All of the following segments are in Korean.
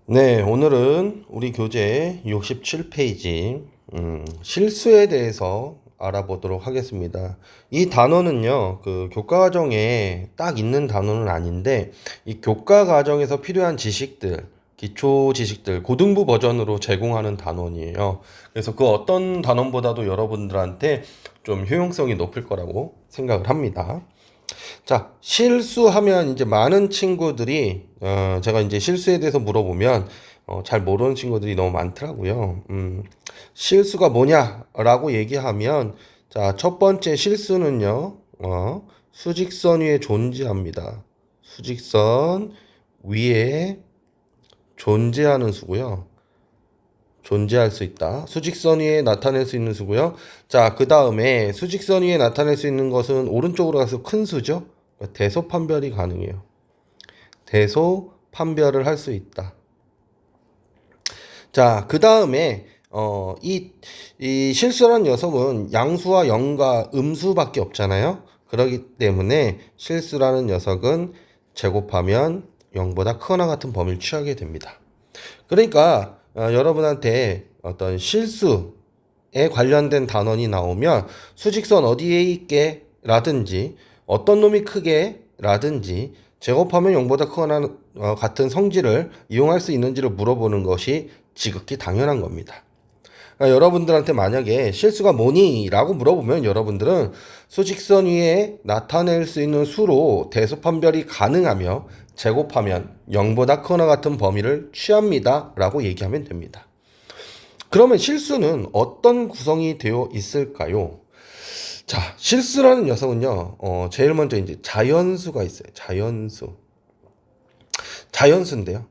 네, 오늘은 우리 교재 67페이지 실수에 대해서 알아보도록 하겠습니다. 이 단어는요, 그 교과 과정에 딱 있는 단어는 아닌데, 이 교과 과정에서 필요한 지식들, 기초 지식들, 고등부 버전으로 제공하는 단원이에요. 그래서 그 어떤 단원보다도 여러분들한테 좀 효용성이 높을 거라고 생각을 합니다. 자, 실수하면 이제 많은 친구들이 제가 이제 실수에 대해서 물어보면 잘 모르는 친구들이 너무 많더라고요. 실수가 뭐냐라고 얘기하면 자, 첫 번째 실수는요. 수직선 위에 존재합니다. 수직선 위에 존재하는 수고요. 존재할 수 있다. 수직선 위에 나타낼 수 있는 수고요. 자, 그 다음에 수직선 위에 나타낼 수 있는 것은 오른쪽으로 가서 큰 수죠. 대소 판별이 가능해요. 대소 판별을 할 수 있다. 자, 그 다음에 이 실수란 녀석은 양수와 영과 음수밖에 없잖아요. 그렇기 때문에 실수라는 녀석은 제곱하면 0보다 크거나 같은 범위를 취하게 됩니다. 그러니까 여러분한테 어떤 실수에 관련된 단원이 나오면 수직선 어디에 있게 라든지 어떤 놈이 크게 라든지 제곱하면 0보다 크거나 같은 성질을 이용할 수 있는지를 물어보는 것이 지극히 당연한 겁니다. 그러니까 여러분들한테 만약에 실수가 뭐니? 라고 물어보면 여러분들은 수직선 위에 나타낼 수 있는 수로 대소 판별이 가능하며 제곱하면 0보다 크거나 같은 범위를 취합니다. 라고 얘기하면 됩니다. 그러면 실수는 어떤 구성이 되어 있을까요? 자, 실수라는 녀석은요, 제일 먼저 이제 자연수가 있어요. 자연수인데요.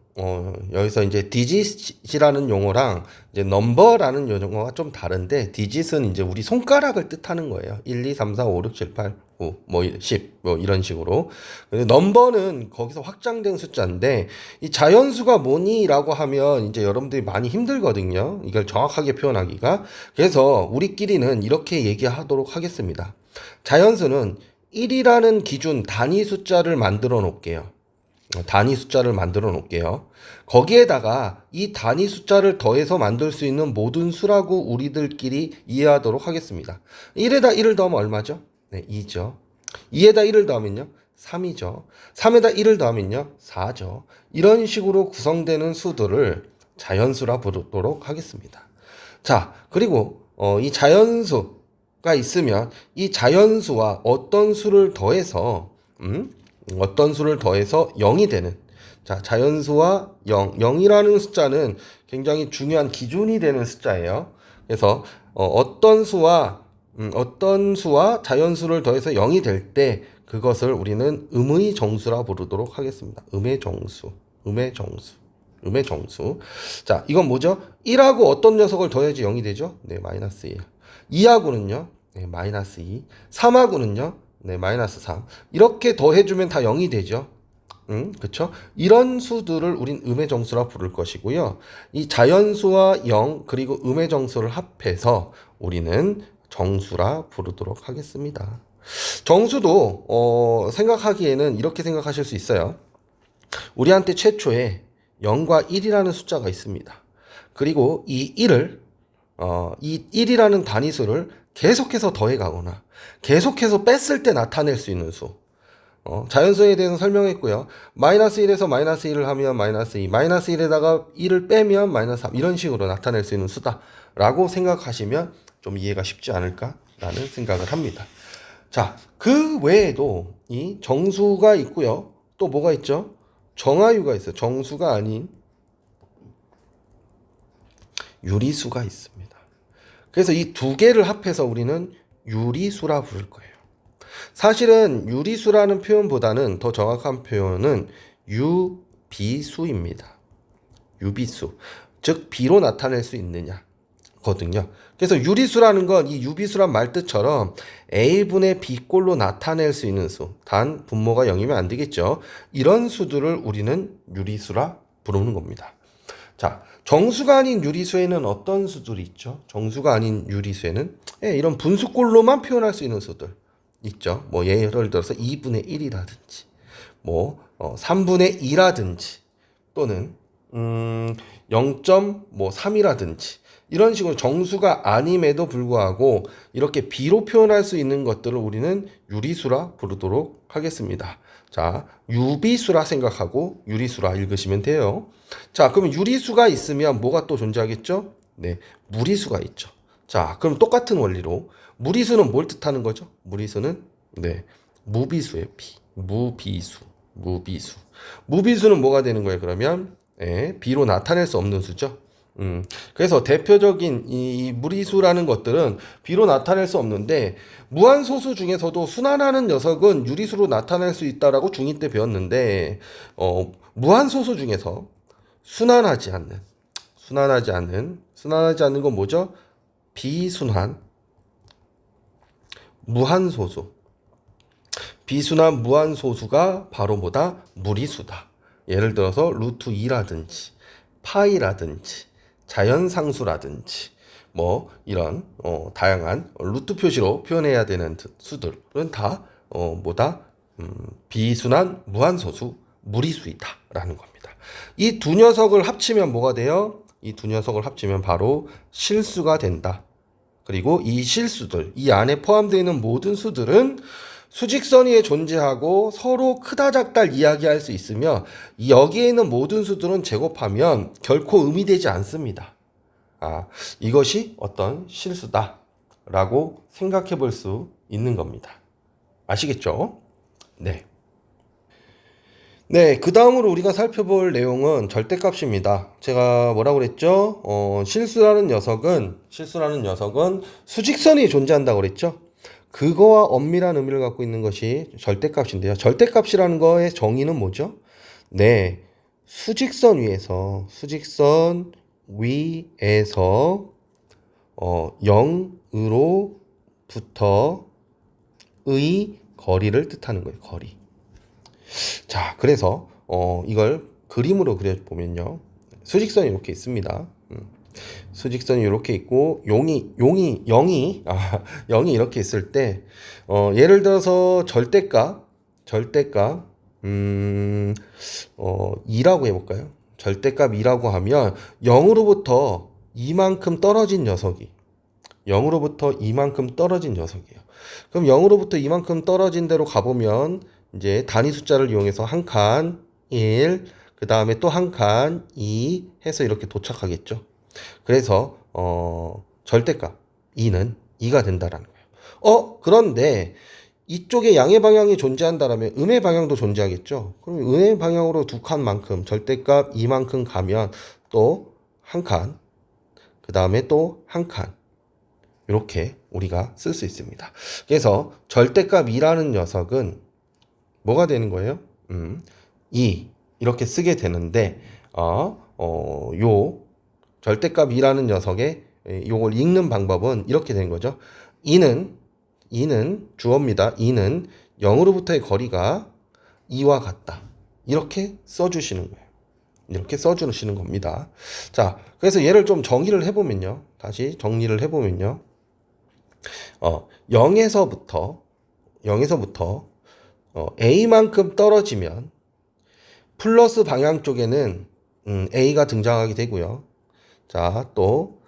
여기서 이제 디짓이라는 용어랑 이제 넘버라는 용어가 좀 다른데, 디짓은 이제 우리 손가락을 뜻하는 거예요. 1, 2, 3, 4, 5, 6, 7, 8, 9, 뭐 10, 뭐 이런 식으로. 근데 넘버는 거기서 확장된 숫자인데, 이 자연수가 뭐니라고 하면 이제 여러분들이 많이 힘들거든요. 이걸 정확하게 표현하기가. 그래서 우리끼리는 이렇게 얘기하도록 하겠습니다. 자연수는 1이라는 기준 단위 숫자를 만들어 놓을게요. 단위 숫자를 만들어 놓을게요. 거기에다가 이 단위 숫자를 더해서 만들 수 있는 모든 수라고 우리들끼리 이해하도록 하겠습니다. 1에다 1을 더하면 얼마죠? 네, 2죠. 2에다 1을 더하면요? 3이죠. 3에다 1을 더하면요? 4죠. 이런 식으로 구성되는 수들을 자연수라 부르도록 하겠습니다. 자, 그리고 이 자연수가 있으면 이 자연수와 어떤 수를 더해서 0이 되는 자, 자연수와 0이라는 숫자는 굉장히 중요한 기준이 되는 숫자예요. 그래서 어떤 수와 자연수를 더해서 0이 될 때 그것을 우리는 음의 정수라 부르도록 하겠습니다. 음의 정수. 자, 이건 뭐죠? 1하고 어떤 녀석을 더해야지 0이 되죠? 네, 마이너스 1. 2하고는요? 네, 마이너스 2. 3하고는요? 네, 마이너스 3. 이렇게 더해주면 다 0이 되죠. 그쵸? 이런 수들을 우린 음의 정수라 부를 것이고요. 이 자연수와 0, 그리고 음의 정수를 합해서 우리는 정수라 부르도록 하겠습니다. 정수도, 생각하기에는 이렇게 생각하실 수 있어요. 우리한테 최초에 0과 1이라는 숫자가 있습니다. 그리고 이 1이라는 단위수를 계속해서 더해가거나 계속해서 뺐을 때 나타낼 수 있는 수. 자연수에 대해서 설명했고요. 마이너스 1에서 마이너스 1을 하면 마이너스 2, 마이너스 1에다가 1을 빼면 마이너스 3 이런 식으로 나타낼 수 있는 수다라고 생각하시면 좀 이해가 쉽지 않을까라는 생각을 합니다. 자, 그 외에도 이 정수가 있고요. 또 뭐가 있죠? 정하유가 있어요. 정수가 아닌 유리수가 있습니다. 그래서 이 두 개를 합해서 우리는 유리수라 부를 거예요. 사실은 유리수라는 표현보다는 더 정확한 표현은 유비수입니다. 유비수. 즉 비로 나타낼 수 있느냐 거든요. 그래서 유리수라는 건 이 유비수란 말 뜻처럼 A분의 B꼴로 나타낼 수 있는 수. 단 분모가 0이면 안 되겠죠. 이런 수들을 우리는 유리수라 부르는 겁니다. 자, 정수가 아닌 유리수에는 어떤 수들이 있죠? 정수가 아닌 유리수에는 이런 분수꼴로만 표현할 수 있는 수들 있죠. 뭐 예를 들어서 2분의 1이라든지 뭐 3분의 2라든지 또는 0.3이라든지 이런 식으로 정수가 아님에도 불구하고 이렇게 B로 표현할 수 있는 것들을 우리는 유리수라 부르도록 하겠습니다. 자, 유비수라 생각하고 유리수라 읽으시면 돼요. 자, 그럼 유리수가 있으면 뭐가 또 존재하겠죠? 네, 무리수가 있죠. 자, 그럼 똑같은 원리로 무리수는 뭘 뜻하는 거죠? 무리수는 네, 무비수예요. 무비수. 무비수는 뭐가 되는 거예요? 그러면 B로 나타낼 수 없는 수죠. 그래서 대표적인 이 무리수라는 것들은 B로 나타낼 수 없는데 무한소수 중에서도 순환하는 녀석은 유리수로 나타낼 수 있다라고 중2 때 배웠는데 무한소수 중에서 순환하지 않는 건 뭐죠? 비순환, 무한소수. 비순환 무한소수가 바로 뭐다? 무리수다. 예를 들어서 루트 2라든지 파이라든지 자연상수라든지 뭐 이런 다양한 루트 표시로 표현해야 되는 수들은 다 뭐다? 비순환 무한소수 무리수이다라는 겁니다. 이 두 녀석을 합치면 뭐가 돼요? 이 두 녀석을 합치면 바로 실수가 된다. 그리고 이 실수들, 이 안에 포함되어 있는 모든 수들은 수직선 위에 존재하고 서로 크다 작다를 이야기할 수 있으며 여기에 있는 모든 수들은 제곱하면 결코 의미되지 않습니다. 이것이 어떤 실수다라고 생각해 볼 수 있는 겁니다. 아시겠죠? 네. 네, 그 다음으로 우리가 살펴볼 내용은 절대값입니다. 제가 뭐라고 그랬죠? 실수라는 녀석은 수직선이 존재한다고 그랬죠? 그거와 엄밀한 의미를 갖고 있는 것이 절대값인데요. 절대값이라는 거의 정의는 뭐죠? 네, 수직선 위에서 0으로부터의 거리를 뜻하는 거예요. 거리. 자, 그래서 이걸 그림으로 그려보면요. 수직선이 이렇게 있습니다. 수직선이 이렇게 있고 0이 이렇게 있을 때 예를 들어서 절대값 2라고 해볼까요? 절대값 2라고 하면 0으로부터 이만큼 떨어진 녀석이 0으로부터 이만큼 떨어진 녀석이에요. 그럼 0으로부터 이만큼 떨어진 대로 가보면 이제 단위 숫자를 이용해서 한 칸 1, 그 다음에 또 한 칸 2 해서 이렇게 도착하겠죠. 그래서 절대값 2는 2가 된다라는 거예요. 그런데 이쪽에 양의 방향이 존재한다라면 음의 방향도 존재하겠죠. 그럼 음의 방향으로 두 칸만큼 절대값 2만큼 가면 또 한 칸, 그 다음에 또 한 칸. 이렇게 우리가 쓸 수 있습니다. 그래서 절대값 2라는 녀석은 뭐가 되는 거예요? 2 이렇게 쓰게 되는데 요 절대값 2라는 녀석의 요걸 읽는 방법은 이렇게 되는 거죠. 2는 주어입니다. 2는 0으로부터의 거리가 2와 같다. 이렇게 써주시는 거예요. 이렇게 써주시는 겁니다. 자, 그래서 얘를 좀 정의를 해보면요. 다시 정리를 해보면요. 0에서부터 A만큼 떨어지면 플러스 방향 쪽에는 A가 등장하게 되고요. 자, 또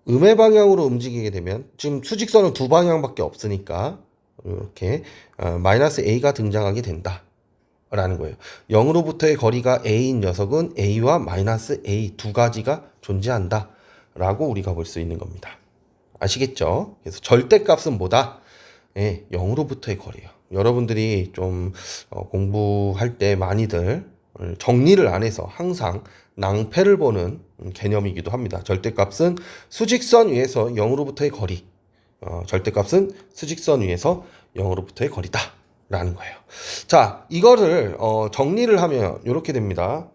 음의 방향으로 움직이게 되면 지금 수직선은 두 방향밖에 없으니까 이렇게 마이너스 A가 등장하게 된다 라는 거예요. 0으로부터의 거리가 A인 녀석은 A와 마이너스 A 두 가지가 존재한다 라고 우리가 볼 수 있는 겁니다. 아시겠죠? 그래서 절대값은 뭐다? 0으로부터의 거리예요. 여러분들이 좀 공부할 때 많이들 정리를 안 해서 항상 낭패를 보는 개념이기도 합니다. 절대값은 수직선 위에서 0으로부터의 거리. 절대값은 수직선 위에서 0으로부터의 거리다 라는 거예요. 자, 이거를 정리를 하면 이렇게 됩니다.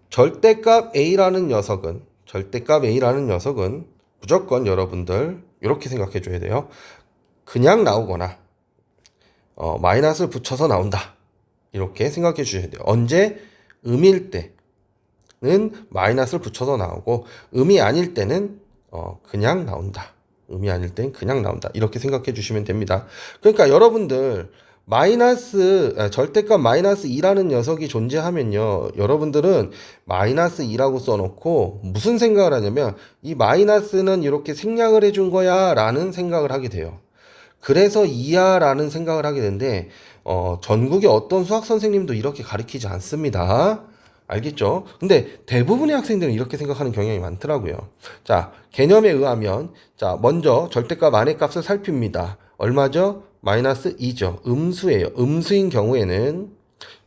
절대값 A라는 녀석은 무조건 여러분들 이렇게 생각해 줘야 돼요. 그냥 나오거나 마이너스를 붙여서 나온다. 이렇게 생각해 주셔야 돼요. 언제? 음일 때는 마이너스를 붙여서 나오고 음이 아닐 때는 그냥 나온다. 음이 아닐 땐 그냥 나온다. 이렇게 생각해 주시면 됩니다. 그러니까 여러분들 절대값 마이너스 2라는 녀석이 존재하면요. 여러분들은 마이너스 2라고 써놓고 무슨 생각을 하냐면 이 마이너스는 이렇게 생략을 해준 거야 라는 생각을 하게 돼요. 그래서 2야 라는 생각을 하게 되는데 전국의 어떤 수학 선생님도 이렇게 가르치지 않습니다. 알겠죠? 근데 대부분의 학생들은 이렇게 생각하는 경향이 많더라고요. 자, 개념에 의하면 자, 먼저 절대값 안의 값을 살핍니다. 얼마죠? 마이너스 2죠. 음수예요. 음수인 경우에는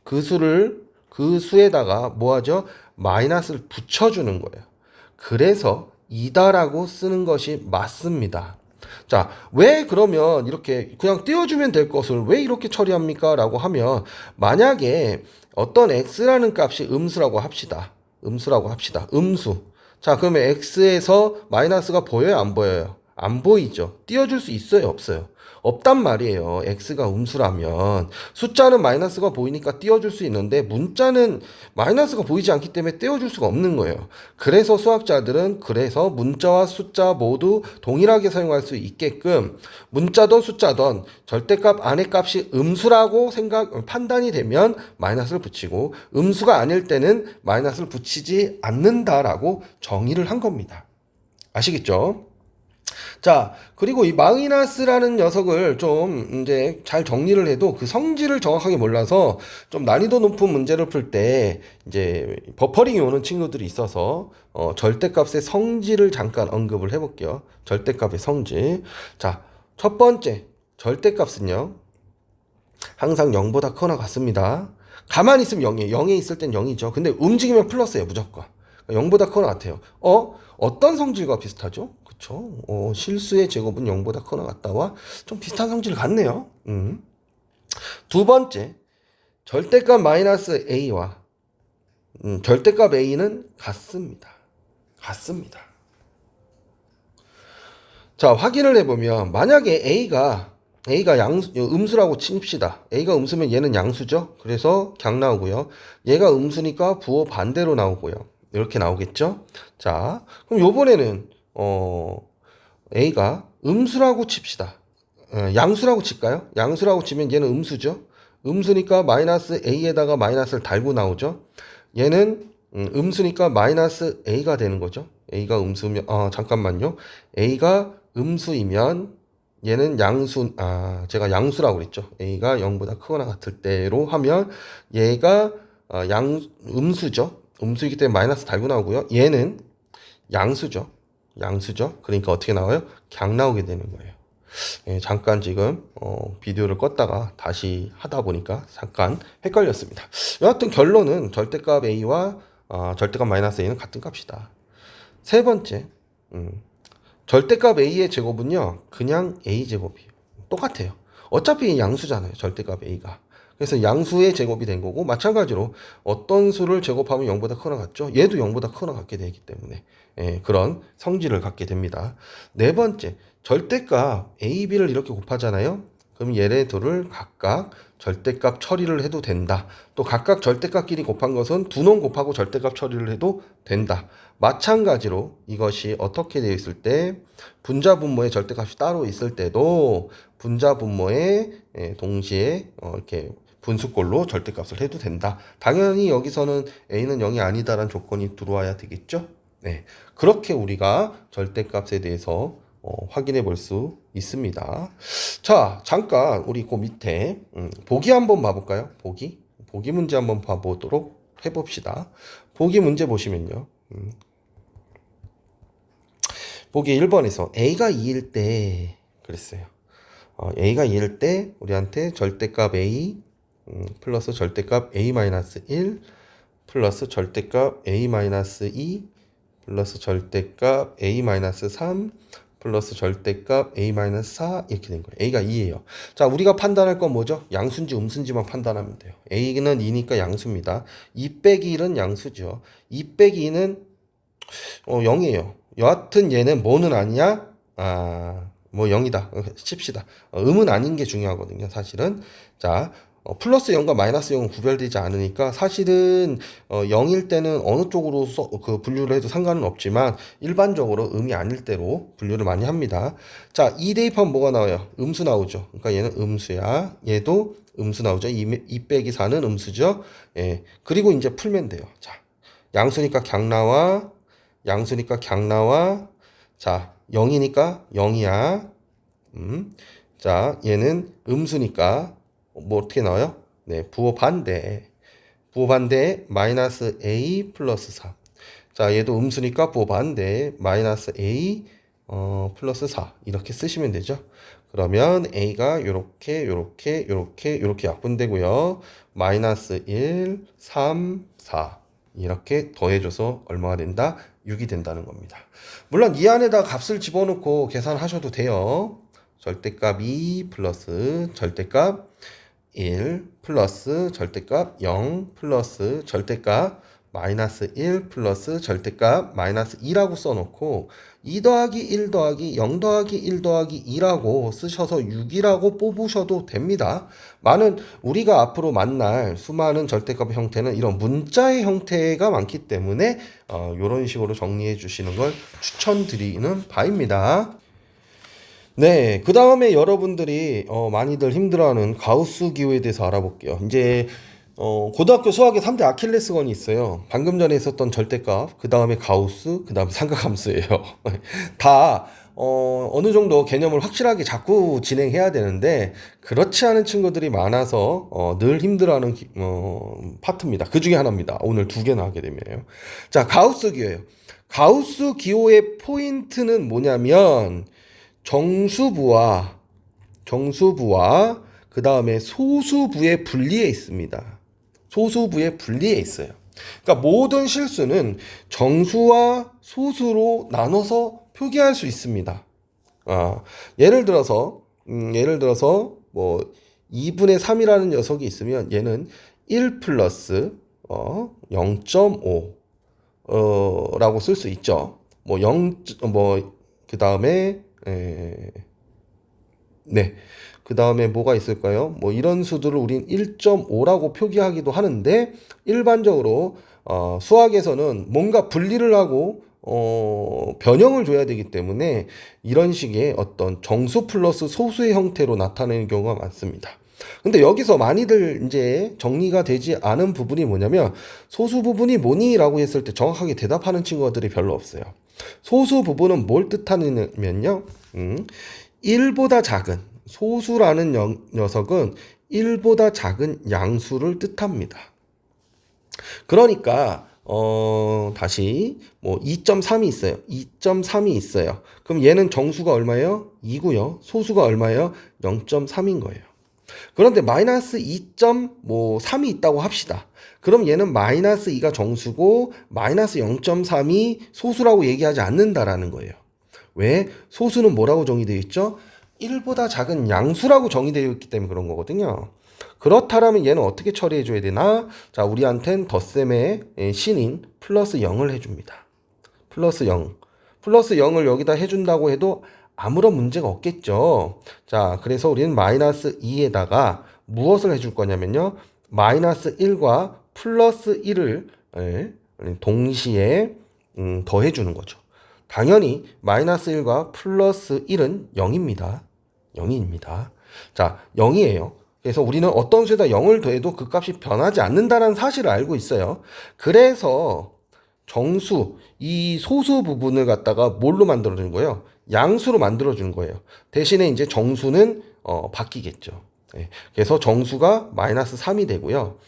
그 수에다가 뭐 하죠? 마이너스를 붙여주는 거예요. 그래서 2다라고 쓰는 것이 맞습니다. 자, 왜 그러면 이렇게 그냥 띄워주면 될 것을 왜 이렇게 처리합니까? 라고 하면 만약에 어떤 x라는 값이 음수라고 합시다. 음수. 자, 그러면 x에서 마이너스가 보여요? 안 보여요? 안 보이죠. 띄워줄 수 있어요? 없어요? 없단 말이에요. x가 음수라면 숫자는 마이너스가 보이니까 띄워줄 수 있는데 문자는 마이너스가 보이지 않기 때문에 띄워줄 수가 없는 거예요. 그래서 수학자들은 그래서 문자와 숫자 모두 동일하게 사용할 수 있게끔 문자든 숫자든 절대값 안의 값이 음수라고 판단이 되면 마이너스를 붙이고 음수가 아닐 때는 마이너스를 붙이지 않는다라고 정의를 한 겁니다. 아시겠죠? 자, 그리고 이 마이너스라는 녀석을 좀 이제 잘 정리를 해도 그 성질을 정확하게 몰라서 좀 난이도 높은 문제를 풀 때 이제 버퍼링이 오는 친구들이 있어서 절대값의 성질을 잠깐 언급을 해볼게요. 절대값의 성질. 자, 첫 번째 절대값은요. 항상 0보다 크거나 같습니다. 가만히 있으면 0이에요. 0에 있을 땐 0이죠. 근데 움직이면 플러스예요. 무조건. 0보다 크거나 같아요. 어떤 성질과 비슷하죠? 그쵸? 실수의 제곱은 0보다 크거나 같다와 좀 비슷한 성질 같네요. 두 번째, 절대값 마이너스 a와 절대값 a는 같습니다. 자, 확인을 해보면 만약에 a가 음수라고 칩시다. a가 음수면 얘는 양수죠. 그래서 강 나오고요. 얘가 음수니까 부호 반대로 나오고요. 이렇게 나오겠죠. 자, 그럼 요번에는 a가 음수라고 칩시다. 양수라고 칠까요? 양수라고 치면 얘는 음수죠. 음수니까 마이너스 a에다가 마이너스를 달고 나오죠. 얘는 음수니까 마이너스 a가 되는 거죠. a가 음수면 잠깐만요. a가 음수이면 얘는 제가 양수라고 그랬죠. a가 0보다 크거나 같을 때로 하면 얘가 음수죠. 음수이기 때문에 마이너스 달고 나오고요. 얘는 양수죠. 그러니까 어떻게 나와요? 강 나오게 되는 거예요. 예, 잠깐 지금 비디오를 껐다가 다시 하다 보니까 잠깐 헷갈렸습니다. 여하튼 결론은 절대값 a와 절대값 마이너스 a는 같은 값이다. 세 번째, 절대값 a의 제곱은요 그냥 a제곱이에요. 똑같아요. 어차피 양수잖아요. 절대값 a가. 그래서 양수의 제곱이 된 거고 마찬가지로 어떤 수를 제곱하면 0보다 크거나 같죠? 얘도 0보다 크거나 같게 되기 때문에 그런 성질을 갖게 됩니다. 네 번째, 절대값 a, b를 이렇게 곱하잖아요. 그럼 얘네 둘을 각각 절대값 처리를 해도 된다. 또 각각 절대값끼리 곱한 것은 두 놈 곱하고 절대값 처리를 해도 된다. 마찬가지로 이것이 어떻게 되어 있을 때 분자 분모의 절대값이 따로 있을 때도 분자 분모에 동시에 이렇게 분수꼴로 절대값을 해도 된다. 당연히 여기서는 a는 0이 아니다라는 조건이 들어와야 되겠죠. 네, 그렇게 우리가 절대값에 대해서 확인해 볼 수 있습니다. 자, 잠깐 우리 그 밑에 보기 한번 봐볼까요? 보기 문제 한번 봐보도록 해봅시다. 보기 문제 보시면요. 보기 1번에서 a가 2일 때 그랬어요. a가 2일 때 우리한테 절대값 a 플러스 절대값 a-1 플러스 절대값 a-2 플러스 절대값 a-3 플러스 절대값 a-4 이렇게 된 거예요. a가 2예요. 자, 우리가 판단할 건 뭐죠? 양수인지 음수인지만 판단하면 돼요. a는 2니까 양수입니다. 2 빼기 1은 양수죠. 2 빼기 2는 0이에요. 여하튼 얘는 뭐는 아니야? 뭐 0이다 칩시다. 음은 아닌 게 중요하거든요. 사실은. 자, 플러스 0과 마이너스 0은 구별되지 않으니까 사실은 0일 때는 어느 쪽으로 그 분류를 해도 상관은 없지만 일반적으로 음이 아닐 때로 분류를 많이 합니다. 자, 2 대입하면 뭐가 나와요? 음수 나오죠. 그러니까 얘는 음수야. 얘도 음수 나오죠. 2 빼기 4는 음수죠. 예. 그리고 이제 풀면 돼요. 자, 양수니까 강 나와. 양수니까 강 나와. 자, 0이니까 0이야. 자, 얘는 음수니까 뭐 어떻게 나와요? 네, 부호 반대. 부호 반대 마이너스 a 플러스 4. 자, 얘도 음수니까 부호 반대 마이너스 a 플러스 4 이렇게 쓰시면 되죠. 그러면 a가 요렇게 약분되고요. 마이너스 1, 3, 4 이렇게 더해줘서 얼마가 된다? 6이 된다는 겁니다. 물론 이 안에다 값을 집어넣고 계산하셔도 돼요. 절대값 2 플러스 절대값 1 플러스 절대값 0 플러스 절대값 마이너스 1 플러스 절대값 마이너스 2라고 써놓고 2 더하기 1 더하기 0 더하기 1 더하기 2라고 쓰셔서 6이라고 뽑으셔도 됩니다. 우리가 앞으로 만날 수많은 절대값 형태는 이런 문자의 형태가 많기 때문에 이런 식으로 정리해 주시는 걸 추천드리는 바입니다. 네, 그 다음에 여러분들이 많이들 힘들어하는 가우스 기호에 대해서 알아볼게요. 이제 고등학교 수학에 3대 아킬레스건이 있어요. 방금 전에 있었던 절대값, 그 다음에 가우스, 그 다음에 삼각함수예요. 다 어느 정도 개념을 확실하게 자꾸 진행해야 되는데 그렇지 않은 친구들이 많아서 늘 힘들어하는 파트입니다. 그 중에 하나입니다. 오늘 2개나 하게 되면요. 자, 가우스 기호예요. 가우스 기호의 포인트는 뭐냐면 정수부와 그 다음에 소수부의 분리에 있습니다. 소수부의 분리에 있어요. 그러니까 모든 실수는 정수와 소수로 나눠서 표기할 수 있습니다. 예를 들어서 뭐 2분의 3이라는 녀석이 있으면 얘는 1 플러스 0.5 라고 쓸 수 있죠. 그 다음에 네. 그 다음에 뭐가 있을까요? 뭐 이런 수들을 우린 1.5라고 표기하기도 하는데 일반적으로 수학에서는 뭔가 분리를 하고 변형을 줘야 되기 때문에 이런 식의 어떤 정수 플러스 소수의 형태로 나타내는 경우가 많습니다. 근데 여기서 많이들 이제 정리가 되지 않은 부분이 뭐냐면 소수 부분이 뭐니? 라고 했을 때 정확하게 대답하는 친구들이 별로 없어요. 소수 부분은 뭘 뜻하냐면요. 1보다 작은 소수라는 녀석은 1보다 작은 양수를 뜻합니다. 그러니까 다시 뭐 2.3이 있어요. 2.3이 있어요. 그럼 얘는 정수가 얼마예요? 2고요. 소수가 얼마예요? 0.3인 거예요. 그런데 마이너스 2.3이 있다고 합시다. 그럼 얘는 마이너스 2가 정수고 마이너스 0.3이 소수라고 얘기하지 않는다라는 거예요. 왜? 소수는 뭐라고 정의되어 있죠? 1보다 작은 양수라고 정의되어 있기 때문에 그런 거거든요. 그렇다면 얘는 어떻게 처리해 줘야 되나? 자, 우리한텐 덧셈의 신인 플러스 0을 해줍니다. 플러스 0. 플러스 0을 여기다 해준다고 해도 아무런 문제가 없겠죠. 자, 그래서 우리는 마이너스 2에다가 무엇을 해줄 거냐면요. 마이너스 1과 플러스 1을 동시에 더해주는 거죠. 당연히 마이너스 1과 플러스 1은 0입니다. 0입니다. 자, 0이에요. 그래서 우리는 어떤 수에다 0을 더해도 그 값이 변하지 않는다는 사실을 알고 있어요. 그래서 정수, 이 소수 부분을 갖다가 뭘로 만들어주는 거예요? 양수로 만들어주는 거예요. 대신에 이제 정수는 바뀌겠죠. 네. 그래서 정수가 마이너스 3이 되고요.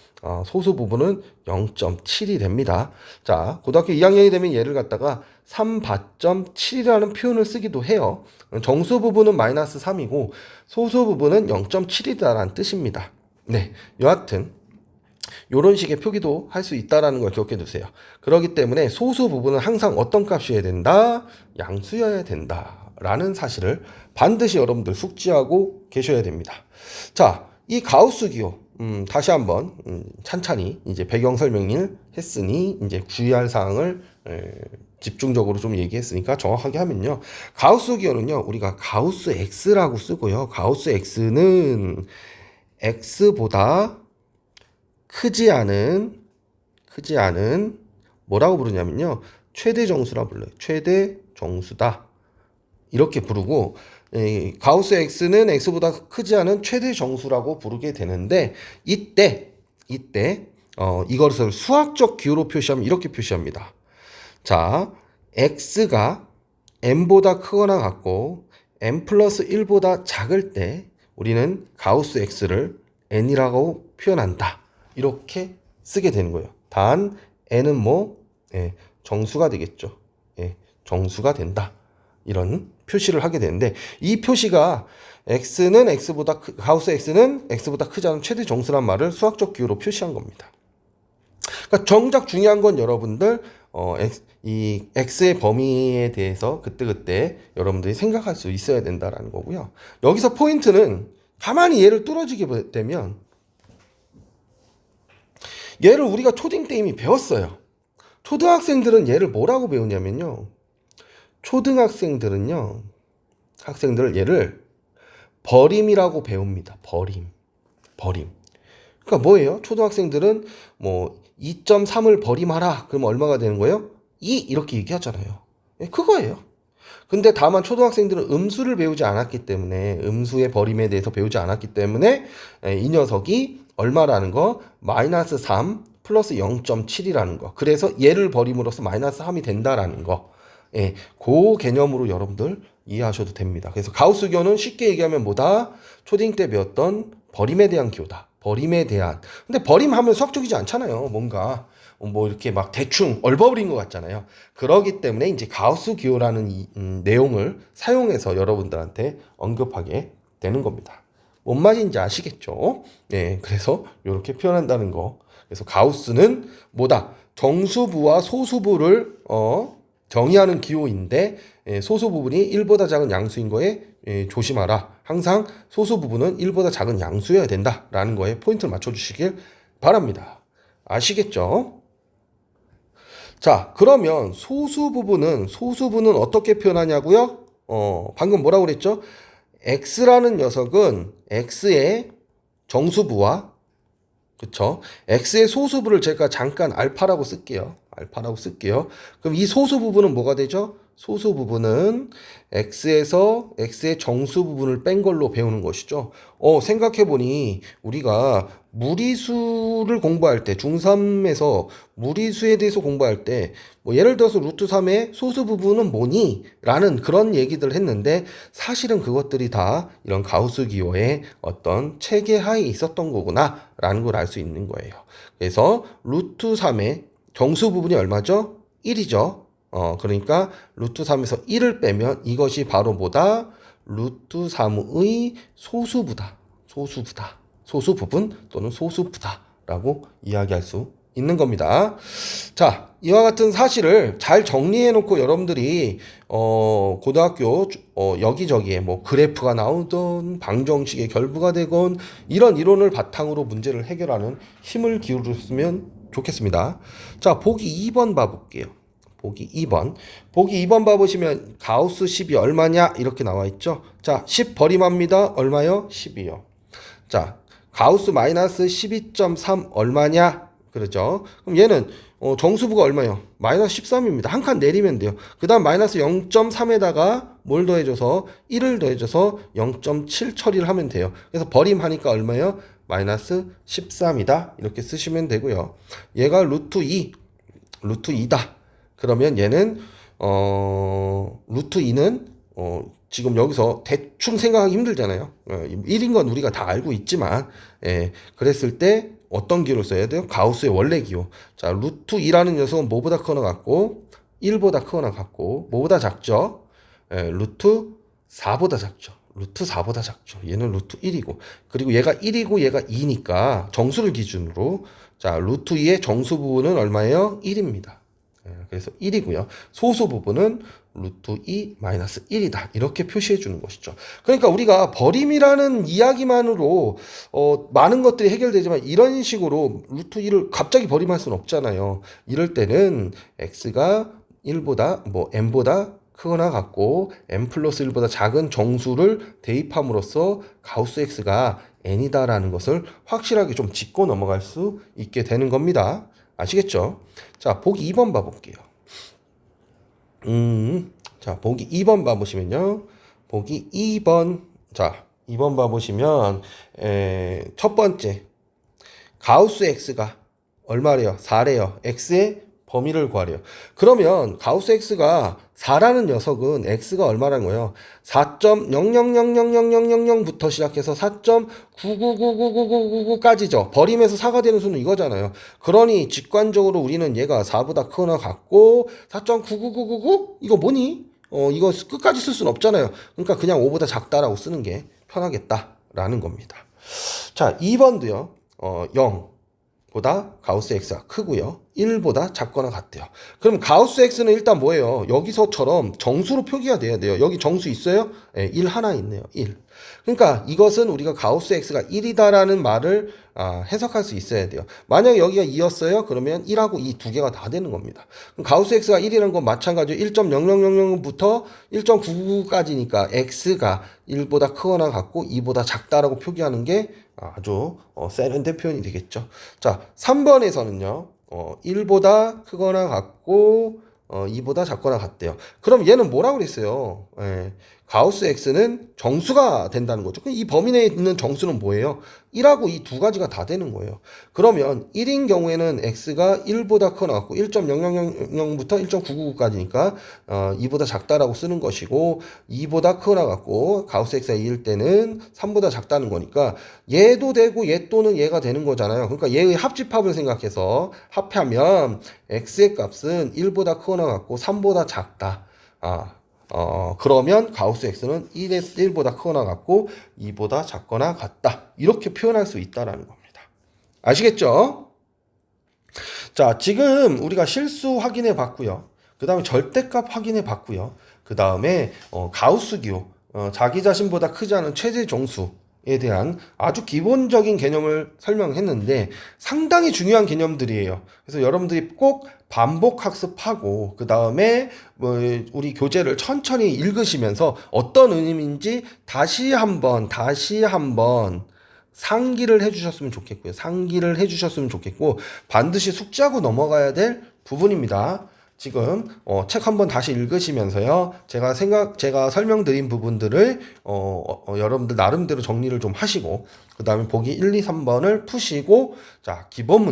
소수 부분은 0.7이 됩니다. 자, 고등학교 2학년이 되면 얘를 갖다가 3바.7이라는 표현을 쓰기도 해요. 정수 부분은 마이너스 3이고 소수 부분은 0.7이다라는 뜻입니다. 네, 여하튼 이런 식의 표기도 할 수 있다라는 걸 기억해 두세요. 그렇기 때문에 소수 부분은 항상 어떤 값이어야 된다? 양수여야 된다라는 사실을 반드시 여러분들 숙지하고 계셔야 됩니다. 자, 이 가우스 기호 다시 한번 찬찬히 이제 배경 설명을 했으니 이제 주의할 사항을 집중적으로 좀 얘기했으니까 정확하게 하면요. 가우스 기호는요. 우리가 가우스 X라고 쓰고요. 가우스 X는 x보다 크지 않은 뭐라고 부르냐면요. 최대 정수라 불러요. 최대 정수다. 이렇게 부르고 가우스 x는 x보다 크지 않은 최대 정수라고 부르게 되는데 이때 이것을 수학적 기호로 표시하면 이렇게 표시합니다. 자, x가 n보다 크거나 같고 n 플러스 1보다 작을 때 우리는 가우스 x를 n이라고 표현한다. 이렇게 쓰게 되는 거예요. 단 n은 정수가 되겠죠. 정수가 된다. 이런 표시를 하게 되는데 이 표시가 가우스 x는 x보다 크지 않은 최대 정수란 말을 수학적 기호로 표시한 겁니다. 그러니까 정작 중요한 건 여러분들 이 x의 범위에 대해서 그때그때 여러분들이 생각할 수 있어야 된다라는 거고요. 여기서 포인트는 가만히 얘를 뚫어지게 되면 얘를 우리가 초딩 때 이미 배웠어요. 초등학생들은 얘를 뭐라고 배우냐면요. 학생들을 얘를 버림이라고 배웁니다. 버림. 그러니까 뭐예요? 초등학생들은 2.3을 버림하라. 그러면 얼마가 되는 거예요? 2 이렇게 얘기하잖아요. 그거예요. 근데 다만 초등학생들은 음수를 배우지 않았기 때문에 음수의 버림에 대해서 배우지 않았기 때문에 이 녀석이 얼마라는 거? 마이너스 3 플러스 0.7이라는 거. 그래서 얘를 버림으로써 마이너스 3이 된다라는 거. 그 개념으로 여러분들 이해하셔도 됩니다. 그래서 가우스 기호는 쉽게 얘기하면 뭐다? 초딩 때 배웠던 버림에 대한 기호다. 버림에 대한. 근데 버림하면 수학적이지 않잖아요. 뭔가 이렇게 막 대충 얼버무린 것 같잖아요. 그러기 때문에 이제 가우스 기호라는 내용을 사용해서 여러분들한테 언급하게 되는 겁니다. 뭔 말인지 아시겠죠? 그래서 이렇게 표현한다는 거. 그래서 가우스는 뭐다? 정수부와 소수부를 정의하는 기호인데 소수 부분이 1보다 작은 양수인 거에 조심하라. 항상 소수 부분은 1보다 작은 양수여야 된다라는 거에 포인트를 맞춰주시길 바랍니다. 아시겠죠? 자, 그러면 소수 부분은 어떻게 표현하냐고요? 방금 뭐라고 그랬죠? x라는 녀석은 x의 정수부와 그쵸? x의 소수부를 제가 잠깐 알파라고 쓸게요. 그럼 이 소수 부분은 뭐가 되죠? 소수 부분은 x에서 x의 정수 부분을 뺀 걸로 배우는 것이죠. 생각해보니 우리가 무리수를 공부할 때 중3에서 무리수에 대해서 공부할 때 예를 들어서 루트 3의 소수 부분은 뭐니? 라는 그런 얘기들 했는데 사실은 그것들이 다 이런 가우스 기호의 어떤 체계 하에 있었던 거구나 라는 걸 알 수 있는 거예요. 그래서 루트 3의 정수 부분이 얼마죠? 1이죠. 그러니까 루트 3에서 1을 빼면 이것이 바로 뭐다? 루트 3의 소수부다. 소수 부분 또는 소수부다. 라고 이야기할 수 있는 겁니다. 자, 이와 같은 사실을 잘 정리해 놓고 여러분들이 고등학교 여기저기에 그래프가 나오던 방정식의 결부가 되건 이런 이론을 바탕으로 문제를 해결하는 힘을 기울였으면 좋겠습니다. 자, 보기 2번 봐볼게요. 보기 2번 봐보시면 가우스 10이 얼마냐 이렇게 나와 있죠. 자, 10 버림합니다. 얼마요? 10이요. 자, 가우스 마이너스 12.3 얼마냐? 그렇죠. 그럼 얘는 정수부가 얼마요? 마이너스 13입니다. 한 칸 내리면 돼요. 그 다음 마이너스 0.3에다가 뭘 더해줘서 1을 더해줘서 0.7 처리를 하면 돼요. 그래서 버림하니까 얼마예요? 마이너스 13이다. 이렇게 쓰시면 되고요. 얘가 루트 2다. 그러면 얘는 루트 2는 지금 여기서 대충 생각하기 힘들잖아요. 1인 건 우리가 다 알고 있지만 그랬을 때 어떤 기호를 써야 돼요? 가우스의 원래 기호. 자, 루트 2라는 녀석은 뭐보다 크거나 같고 1보다 크거나 같고 뭐보다 작죠? 루트 4보다 작죠. 얘는 루트 1이고 그리고 얘가 1이고 얘가 2니까 정수를 기준으로 자, 루트 2의 정수 부분은 얼마예요? 1입니다. 그래서 1이고요. 소수 부분은 루트 2 마이너스 1이다. 이렇게 표시해 주는 것이죠. 그러니까 우리가 버림이라는 이야기만으로 많은 것들이 해결되지만 이런 식으로 루트 2를 갑자기 버림할 수는 없잖아요. 이럴 때는 x가 1보다 n보다 크거나 같고 n 플러스 1보다 작은 정수를 대입함으로써 가우스 x가 n이다라는 것을 확실하게 좀 짚고 넘어갈 수 있게 되는 겁니다. 아시겠죠? 자, 보기 2번 봐볼게요. 자, 보기 2번 봐보시면요. 보기 2번. 자, 2번 봐보시면, 첫 번째. 가우스 x가 얼마래요? 4래요. x의 범위를 구하래요. 그러면 가우스 x가 4라는 녀석은 x가 얼마라는 거예요? 4.00000000부터 시작해서 4.9999999까지죠. 버림에서 4가 되는 수는 이거잖아요. 그러니 직관적으로 우리는 얘가 4보다 크거나 같고 4.99999 이거 뭐니? 이거 끝까지 쓸 수는 없잖아요. 그러니까 그냥 5보다 작다라고 쓰는 게 편하겠다라는 겁니다. 자, 2번도요. 0보다 가우스 x가 크고요. 1보다 작거나 같대요. 그럼 가우스 x는 일단 뭐예요? 여기서처럼 정수로 표기가 돼야 돼요. 여기 정수 있어요? 네, 1 하나 있네요. 1. 그러니까 이것은 우리가 가우스 x가 1이다라는 말을 해석할 수 있어야 돼요. 만약 여기가 2였어요? 그러면 1하고 2 두 개가 다 되는 겁니다. 그럼 가우스 x가 1이라는 건 마찬가지로 1.0000부터 1.999까지니까 x가 1보다 크거나 같고 2보다 작다라고 표기하는 게 아주 세련된 표현이 되겠죠. 자, 3번에서는요. 1보다 크거나 같고 2보다 작거나 같대요. 그럼 얘는 뭐라고 그랬어요? 가우스 x는 정수가 된다는 거죠. 이 범위 내에 있는 정수는 뭐예요? 1하고 이 두 가지가 다 되는 거예요. 그러면 1인 경우에는 x가 1보다 크거나 같고 1.0000부터 1.999까지니까 2보다 작다라고 쓰는 것이고 2보다 크거나 같고 가우스 x가 2일 때는 3보다 작다는 거니까 얘도 되고 얘 또는 얘가 되는 거잖아요. 그러니까 얘의 합집합을 생각해서 합하면 x의 값은 1보다 크거나 같고 3보다 작다. 그러면 가우스 x는 1보다 크거나 같고 2보다 작거나 같다. 이렇게 표현할 수 있다라는 겁니다. 아시겠죠? 자, 지금 우리가 실수 확인해 봤고요. 그 다음에 절대값 확인해 봤고요. 그 다음에 가우스 기호, 자기 자신보다 크지 않은 최대 정수에 대한 아주 기본적인 개념을 설명했는데 상당히 중요한 개념들이에요. 그래서 여러분들이 꼭 반복 학습하고 그 다음에 우리 교재를 천천히 읽으시면서 어떤 의미인지 다시 한번 상기를 해주셨으면 좋겠고요. 상기를 해주셨으면 좋겠고 반드시 숙지하고 넘어가야 될 부분입니다. 지금 책 한번 다시 읽으시면서요. 제가 설명드린 부분들을 여러분들 나름대로 정리를 좀 하시고 그 다음에 보기 1, 2, 3번을 푸시고 자, 기본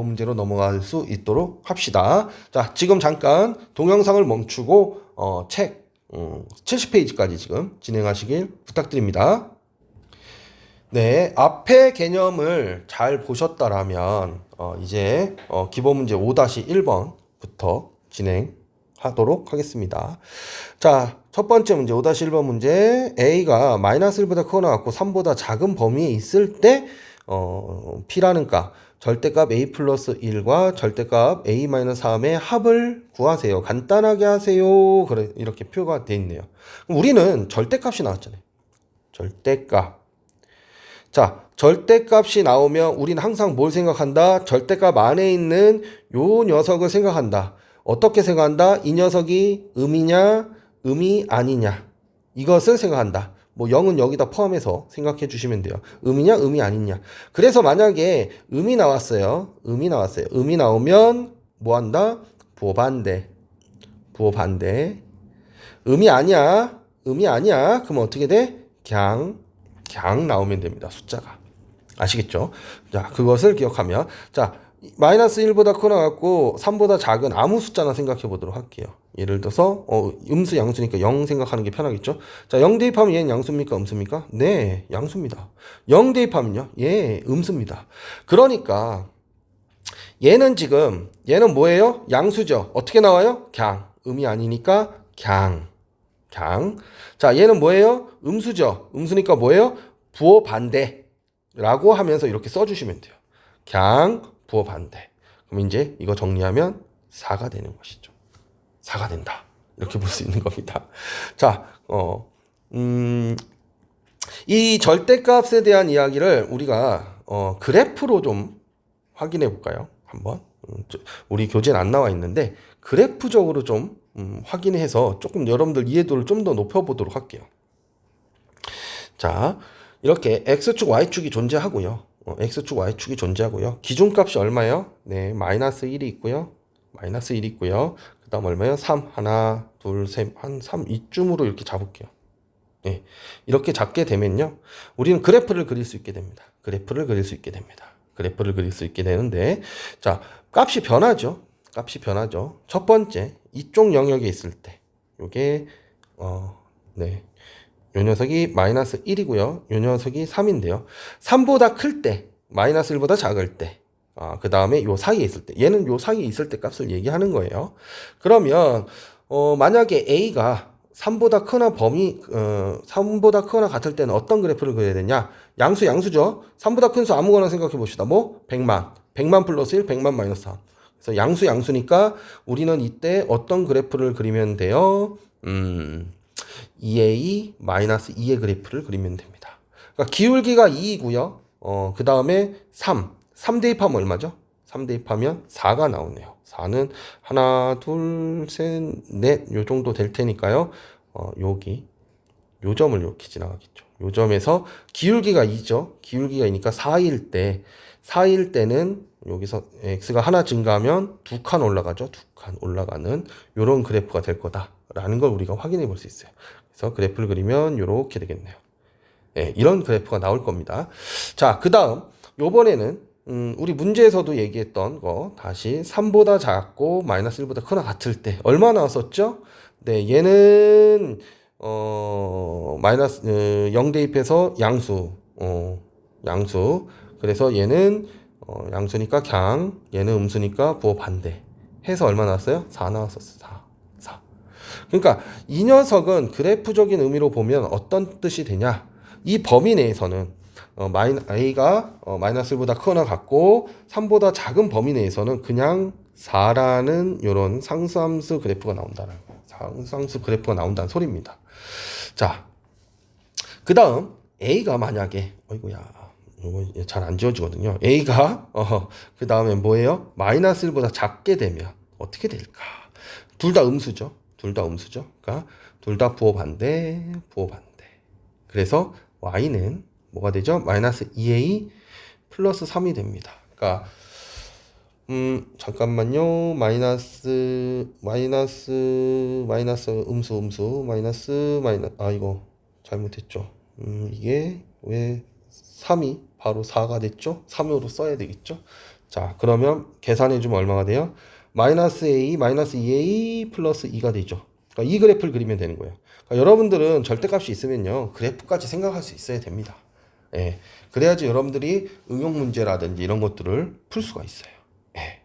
문제로 넘어갈 수 있도록 합시다. 자, 지금 잠깐 동영상을 멈추고 책 70페이지까지 지금 진행하시길 부탁드립니다. 네, 앞의 개념을 잘 보셨다라면 이제 기본 문제 5-1번부터 진행하도록 하겠습니다. 자, 첫 번째 문제 5-1번 문제 A가 마이너스 1보다 크거나 같고 3보다 작은 범위에 있을 때 P라는 값 절대값 A 플러스 1과 절대값 A 마이너스 3의 합을 구하세요. 간단하게 하세요. 그래, 이렇게 표가 되어 있네요. 우리는 절대값이 나왔잖아요. 절대값. 자, 절대값이 나오면 우리는 항상 뭘 생각한다? 절대값 안에 있는 요 녀석을 생각한다. 어떻게 생각한다? 이 녀석이 음이냐, 음이 아니냐. 이것을 생각한다. 뭐 0은 여기다 포함해서 생각해 주시면 돼요. 음이냐, 음이 아니냐. 그래서 만약에 음이 나왔어요. 음이 나오면 뭐 한다? 부호반대. 음이 아니야. 그러면 어떻게 돼? 그냥 나오면 됩니다. 숫자가. 아시겠죠? 자, 그것을 기억하면 자, 마이너스 1보다 크거나 같고 3보다 작은 아무 숫자나 생각해 보도록 할게요. 예를 들어서 음수 양수니까 0 생각하는 게 편하겠죠? 자, 0 대입하면 얘는 양수입니까? 음수입니까? 네, 양수입니다. 0 대입하면요? 예, 음수입니다. 그러니까 얘는 뭐예요? 양수죠. 어떻게 나와요? 음이 아니니까 강. 자, 얘는 뭐예요? 음수죠. 음수니까 뭐예요? 부호 반대라고 하면서 이렇게 써주시면 돼요. 부호 반대. 그럼 이제 이거 정리하면 4가 되는 것이죠. 4가 된다. 이렇게 볼 수 있는 겁니다. 자, 이 절대값에 대한 이야기를 우리가 그래프로 좀 확인해 볼까요? 한번. 우리 교재는 안 나와 있는데 그래프적으로 좀 확인해서 조금 여러분들 이해도를 좀 더 높여보도록 할게요. 자, 이렇게 x축, y축이 존재하고요. x축, y축이 존재하고요. 기준값이 얼마예요? 네, 마이너스 1이 있고요. 마이너스 1이 있고요. 그 다음 얼마예요? 3. 하나, 둘, 셋, 한 3 이쯤으로 이렇게 잡을게요. 네, 이렇게 잡게 되면요. 우리는 그래프를 그릴 수 있게 됩니다. 그래프를 그릴 수 있게 됩니다. 그래프를 그릴 수 있게 되는데, 자, 값이 변하죠. 값이 변하죠. 첫 번째, 이쪽 영역에 있을 때, 요게, 네. 요 녀석이 마이너스 1이고요. 요 녀석이 3인데요. 3보다 클 때, 마이너스 1보다 작을 때, 그 다음에 요 사이에 있을 때, 얘는 요 사이에 있을 때 값을 얘기하는 거예요. 그러면, 만약에 A가 3보다 크거나 3보다 크거나 같을 때는 어떤 그래프를 그려야 되냐? 양수죠? 3보다 큰 수 아무거나 생각해 봅시다. 뭐? 100만. 100만 플러스 1, 100만 마이너스 3. 그래서 양수니까 우리는 이때 어떤 그래프를 그리면 돼요? 2a 마이너스 2의 그래프를 그리면 됩니다. 그러니까 기울기가 2이고요. 그 다음에 3. 3 대입하면 얼마죠? 3 대입하면 4가 나오네요. 4는 하나, 둘, 셋, 넷, 요 정도 될 테니까요. 여기, 요 점을 이렇게 지나가겠죠. 요 점에서 기울기가 2죠. 기울기가 2니까 4일 때는 여기서 x가 하나 증가하면 2칸 올라가죠. 2칸 올라가는 요런 그래프가 될 거다라는 걸 우리가 확인해 볼 수 있어요. 그래서 그래프를 그리면 요렇게 되겠네요. 네, 이런 그래프가 나올 겁니다. 자, 그 다음 요번에는 우리 문제에서도 얘기했던 거 다시 3보다 작고 마이너스 1보다 크거나 같을 때 얼마 나왔었죠? 네, 얘는 마이너스 0 대입해서 양수. 그래서 얘는 양수니까 강, 얘는 음수니까 부호 반대. 해서 얼마 나왔어요? 4 나왔었어. 4. 그러니까 이 녀석은 그래프적인 의미로 보면 어떤 뜻이 되냐? 이 범위 내에서는 a가 마이너스 1보다 크거나 같고 3보다 작은 범위 내에서는 그냥 4라는 이런 상수함수 그래프가 나온다는 거예요. 상수함수 그래프가 나온다는 소리입니다. 자, 그 다음 a가 만약에 어이구야 이거 잘 안 지워지거든요. a가 그 다음에 뭐예요? 마이너스 1보다 작게 되면 어떻게 될까? 둘 다 음수죠. 그러니까 둘 다 부호 반대. 그래서 y는 뭐가 되죠? 마이너스 2a 플러스 3이 됩니다. 그러니까 잠깐만요. 마이너스 이거 잘못했죠. 이게 왜 3이 바로 4가 됐죠? 3으로 써야 되겠죠? 자, 그러면 계산해 주면 얼마가 돼요? 마이너스 a 마이너스 2a 플러스 2가 되죠. 그러니까 이 그래프를 그리면 되는 거예요. 그러니까 여러분들은 절대값이 있으면요. 그래프까지 생각할 수 있어야 됩니다. 예. 그래야지 여러분들이 응용 문제라든지 이런 것들을 풀 수가 있어요. 예.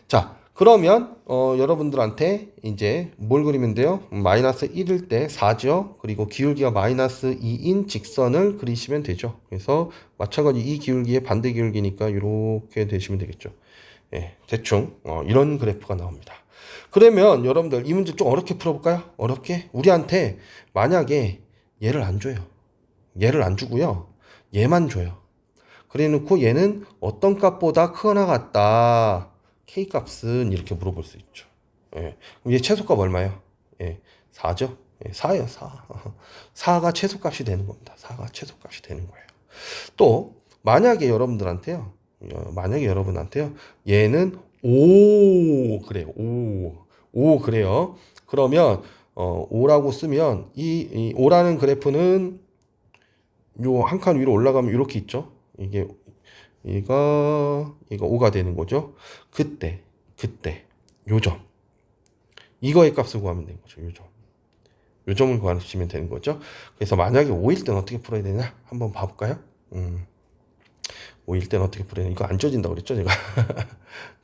자, 그러면 여러분들한테 이제 뭘 그리면 돼요? 마이너스 1일 때 4죠. 그리고 기울기가 마이너스 2인 직선을 그리시면 되죠. 그래서 마찬가지 이 기울기의 반대 기울기니까 이렇게 되시면 되겠죠. 예, 대충 이런 그래프가 나옵니다. 그러면 여러분들 이 문제 좀 어렵게 풀어볼까요? 어렵게? 우리한테 만약에 얘를 안 줘요. 얘를 안 주고요. 얘만 줘요. 그래 놓고 얘는 어떤 값보다 크거나 같다. K값은 이렇게 물어볼 수 있죠. 예. 그럼 얘 최소값 얼마예요? 예. 4죠? 예, 4예요, 4. 4가 최소값이 되는 겁니다. 4가 최소값이 되는 거예요. 또 만약에 여러분한테요. 얘는 5 그래요. 5 그래요. 그러면 5라고 쓰면 이 5라는 그래프는 요 한 칸 위로 올라가면 이렇게 있죠. 얘가 5가 되는 거죠. 그때 요점 이거의 값을 구하면 되는 거죠. 요점을 구하시면 되는 거죠. 그래서 만약에 5일 때는 어떻게 풀어야 되냐 한번 봐볼까요? 5일 때는 어떻게 풀어야 되냐. 이거 안 쪄진다고 그랬죠 제가.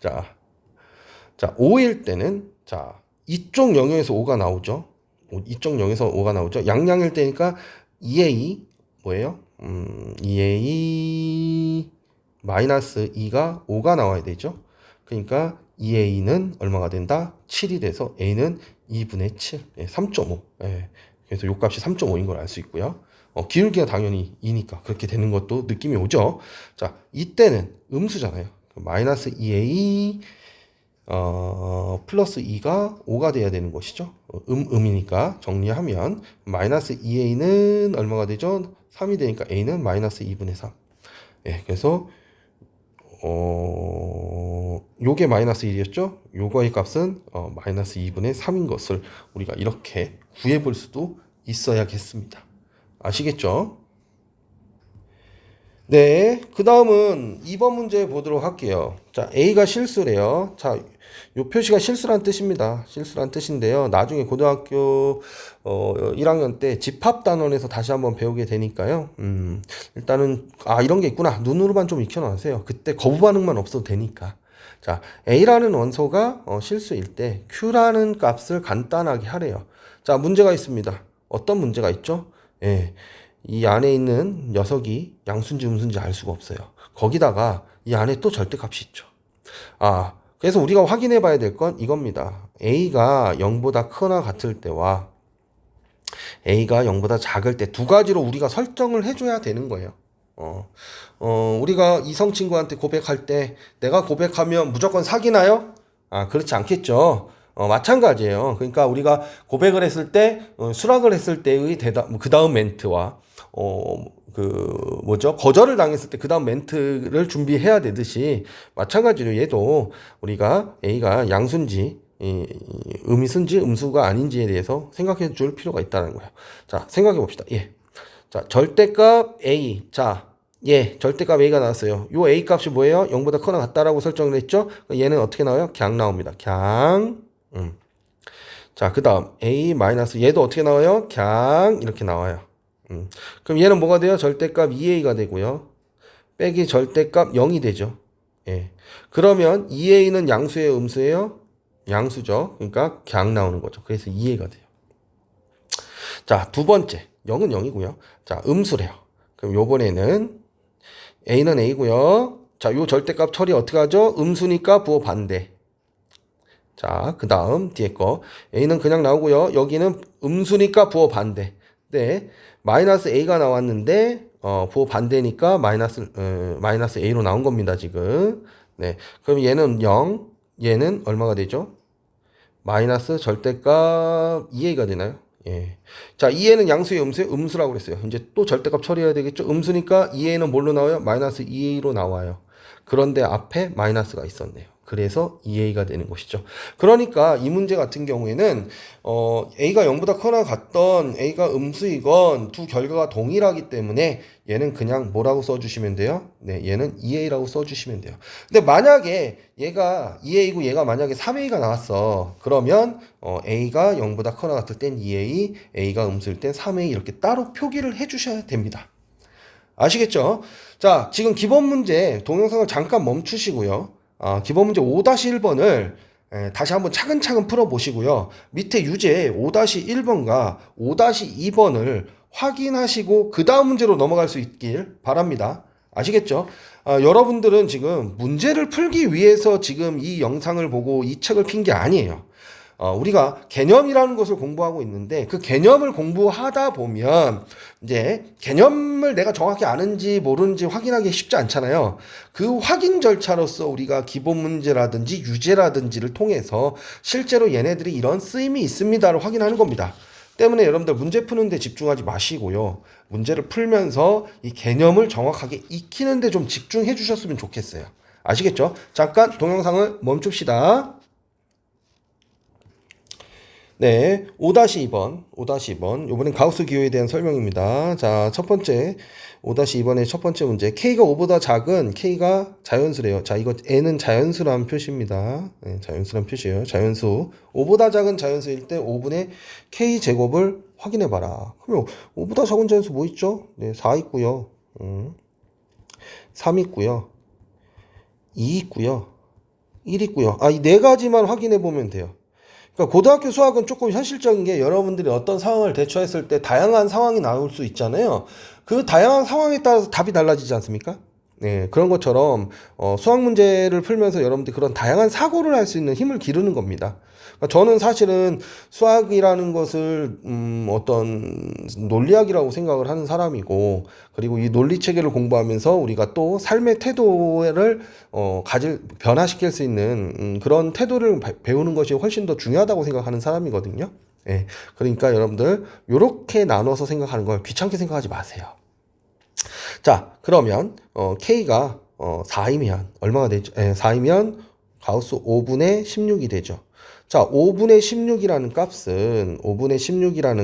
자 5일 때는 자 이쪽 영역에서 5가 나오죠. 이쪽 영역에서 5가 나오죠. 양양일 때니까 2a 뭐예요? 2a 마이너스 2가 5가 나와야 되죠. 그러니까 2a는 얼마가 된다? 7이 돼서 a는 2분의 7, 3.5. 그래서 요 값이 3.5인 걸 알 수 있고요. 기울기가 당연히 2니까 그렇게 되는 것도 느낌이 오죠. 자, 이때는 음수잖아요. 마이너스 2a 플러스 2가 5가 돼야 되는 것이죠. 음이니까 정리하면 마이너스 2a는 얼마가 되죠? 3이 되니까 a는 마이너스 2분의 3. 예, 그래서 요게 마이너스 1이었죠? 요거의 값은 마이너스 2분의 3인 것을 우리가 이렇게 구해볼 수도 있어야겠습니다. 아시겠죠? 네, 그 다음은 2번 문제 보도록 할게요. 자, A가 실수래요. 자, 요 표시가 실수란 뜻입니다. 실수란 뜻인데요. 나중에 고등학교 1학년 때 집합단원에서 다시 한번 배우게 되니까요. 일단은 이런 게 있구나. 눈으로만 좀 익혀놓으세요. 그때 거부 반응만 없어도 되니까. 자, A라는 원소가 실수일 때 Q라는 값을 간단하게 하래요. 자, 문제가 있습니다. 어떤 문제가 있죠? 예. 이 안에 있는 녀석이 양수인지 음수인지 알 수가 없어요. 거기다가 이 안에 또 절대값이 있죠. 그래서 우리가 확인해 봐야 될 건 이겁니다. A가 0보다 크거나 같을 때와 A가 0보다 작을 때 두 가지로 우리가 설정을 해줘야 되는 거예요. 우리가 이성 친구한테 고백할 때 내가 고백하면 무조건 사귀나요? 그렇지 않겠죠. 마찬가지예요. 그러니까 우리가 고백을 했을 때, 수락을 했을 때의 대답, 그 다음 멘트와, 거절을 당했을 때 그 다음 멘트를 준비해야 되듯이, 마찬가지로 얘도 우리가 A가 양수인지, 음이순지 음수가 아닌지에 대해서 생각해 줄 필요가 있다는 거예요. 자, 생각해 봅시다. 예. 자, 절대값 A. 자, 절대값 A가 나왔어요. 요 A 값이 뭐예요? 0보다 크거나 같다라고 설정을 했죠? 얘는 어떻게 나와요? 갱 나옵니다. 갱. 자, 그 다음 A 마이너스 얘도 어떻게 나와요? 갱 이렇게 나와요. 그럼 얘는 뭐가 돼요? 절대값 2A가 되고요. 빼기 절대값 0이 되죠. 예. 그러면 2A는 양수예요? 음수예요? 양수죠. 그러니까 갱 나오는 거죠. 그래서 2A가 돼요. 자, 두 번째. 0은 0이고요. 자, 음수래요. 그럼 요번에는 A는 A고요. 자, 요 절대값 처리 어떻게 하죠? 음수니까 부호 반대. 자, 그 다음 뒤에 거 A는 그냥 나오고요. 여기는 음수니까 부호 반대. 네, 마이너스 A가 나왔는데 부호 반대니까 마이너스 A로 나온 겁니다. 지금. 네, 그럼 얘는 0, 얘는 얼마가 되죠? 마이너스 절대값 2A가 되나요? 예. 자, 2A는 양수의 음수의 음수라고 그랬어요. 이제 또 절대값 처리해야 되겠죠? 음수니까 2A는 뭘로 나와요? 마이너스 2A로 나와요. 그런데 앞에 마이너스가 있었네요. 그래서 2A가 되는 것이죠. 그러니까 이 문제 같은 경우에는 A가 0보다 커나 같던 A가 음수이건 두 결과가 동일하기 때문에 얘는 그냥 뭐라고 써주시면 돼요? 네, 얘는 2A라고 써주시면 돼요. 근데 만약에 얘가 2A고 얘가 만약에 3A가 나왔어. 그러면 A가 0보다 커나 같을 땐 2A, A가 음수일 땐 3A 이렇게 따로 표기를 해주셔야 됩니다. 아시겠죠? 자, 지금 기본 문제 동영상을 잠깐 멈추시고요. 기본 문제 5-1번을 다시 한번 차근차근 풀어보시고요. 밑에 유제 5-1번과 5-2번을 확인하시고 그 다음 문제로 넘어갈 수 있길 바랍니다. 아시겠죠? 여러분들은 지금 문제를 풀기 위해서 지금 이 영상을 보고 이 책을 핀 게 아니에요. 우리가 개념이라는 것을 공부하고 있는데 그 개념을 공부하다 보면 이제 개념을 내가 정확히 아는지 모르는지 확인하기 쉽지 않잖아요. 그 확인 절차로서 우리가 기본 문제라든지 유제라든지를 통해서 실제로 얘네들이 이런 쓰임이 있습니다를 확인하는 겁니다. 때문에 여러분들 문제 푸는데 집중하지 마시고요. 문제를 풀면서 이 개념을 정확하게 익히는 데 좀 집중해 주셨으면 좋겠어요. 아시겠죠? 잠깐 동영상을 멈춥시다. 네, 5-2번. 요번엔 가우스 기호에 대한 설명입니다. 자, 첫 번째 5-2번의 첫 번째 문제. K가 5보다 작은 K가 자연수래요. 자, 이거 N은 자연수라는 표시입니다. 네, 자연수라는 표시예요. 자연수. 5보다 작은 자연수일 때 5분의 K 제곱을 확인해 봐라. 그러면 5보다 작은 자연수 뭐 있죠? 네, 4 있고요. 3 있고요. 2 있고요. 1 있고요. 이 네 가지만 확인해 보면 돼요. 그러니까 고등학교 수학은 조금 현실적인 게 여러분들이 어떤 상황을 대처했을 때 다양한 상황이 나올 수 있잖아요. 그 다양한 상황에 따라서 답이 달라지지 않습니까? 네, 그런 것처럼 수학 문제를 풀면서 여러분들이 그런 다양한 사고를 할 수 있는 힘을 기르는 겁니다. 그러니까 저는 사실은 수학이라는 것을 어떤 논리학이라고 생각을 하는 사람이고, 그리고 이 논리 체계를 공부하면서 우리가 또 삶의 태도를 변화시킬 수 있는 그런 태도를 배우는 것이 훨씬 더 중요하다고 생각하는 사람이거든요. 예, 그러니까 여러분들 요렇게 나눠서 생각하는 걸 귀찮게 생각하지 마세요. 자, 그러면 K가 4이면 얼마가 되죠? 4이면 가우스 5분의 16이 되죠. 자, 5분의 16이라는